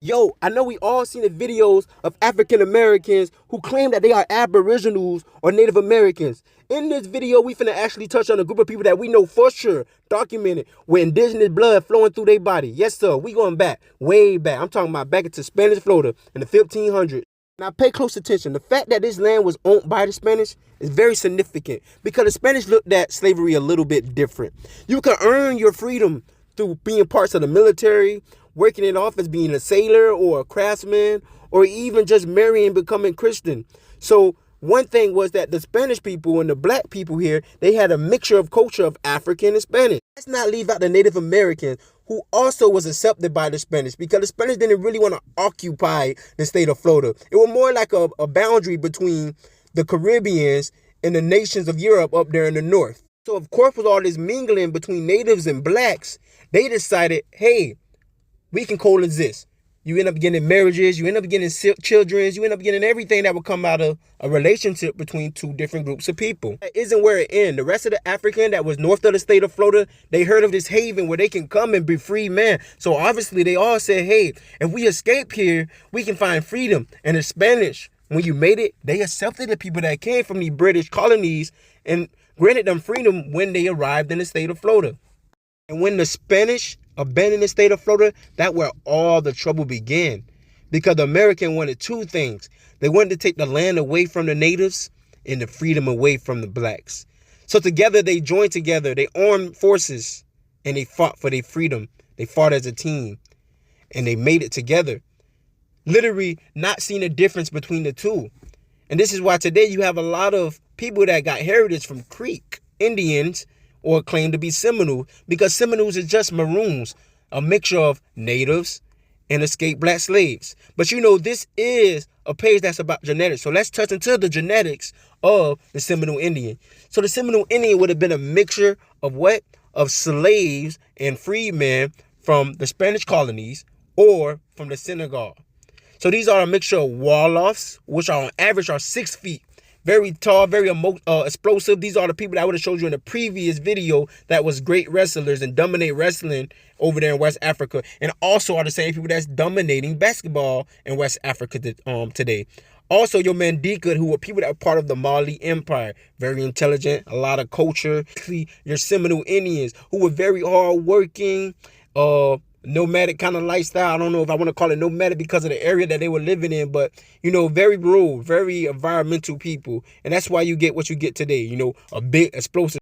Yo, I know we all seen the videos of African Americans who claim that they are Aboriginals or Native Americans. In this video, we finna actually touch on a group of people that we know for sure, documented, with indigenous blood flowing through their body. Yes, sir, we going back, way back. I'm talking about back into Spanish Florida in the 1500s. Now pay close attention. The fact that this land was owned by the Spanish is very significant because the Spanish looked at slavery a little bit different. You can earn your freedom through being parts of the military, working in office, being a sailor or a craftsman, or even just marrying and becoming Christian. So one thing was that the Spanish people and the black people here, they had a mixture of culture of African and Spanish. Let's not leave out the Native Americans, who also was accepted by the Spanish because the Spanish didn't really want to occupy the state of Florida. It was more like a boundary between the Caribbeans and the nations of Europe up there in the north. So of course, with all this mingling between natives and blacks, they decided, hey, we can coexist. You end up getting marriages, you end up getting children, you end up getting everything that would come out of a relationship between two different groups of people. That isn't where it ends. The rest of the African that was north of the state of Florida, they heard of this haven where they can come and be free men. So obviously they all said, hey, if we escape here, we can find freedom. And the Spanish, when you made it, they accepted the people that came from the British colonies and granted them freedom when they arrived in the state of Florida. And when the Spanish abandoned the state of Florida, that's where all the trouble began. Because the American wanted two things. They wanted to take the land away from the natives and the freedom away from the blacks. So together they joined together, they armed forces, and they fought for their freedom. They fought as a team, and they made it together. Literally not seeing a difference between the two. And this is why today you have a lot of people that got heritage from Creek Indians or claim to be Seminoles, because Seminoles is just Maroons, a mixture of natives and escaped black slaves. But you know, this is a page that's about genetics. So let's touch into the genetics of the Seminole Indian. So the Seminole Indian would have been a mixture of what? Of slaves and freedmen from the Spanish colonies or from the Senegal. So these are a mixture of Wolofs, which are on average are 6 feet. Very tall, very explosive. These are the people that I would have showed you in the previous video that was great wrestlers and dominate wrestling over there in West Africa. And also are the same people that's dominating basketball in West Africa today. Also, your Mandinka, who were people that were part of the Mali Empire. Very intelligent, a lot of culture. Your Seminole Indians, who were very hardworking, nomadic kind of lifestyle. I don't know if I want to call it nomadic because of the area that they were living in, but, you know, very rural, very environmental people. And that's why you get what you get today, you know, a big explosive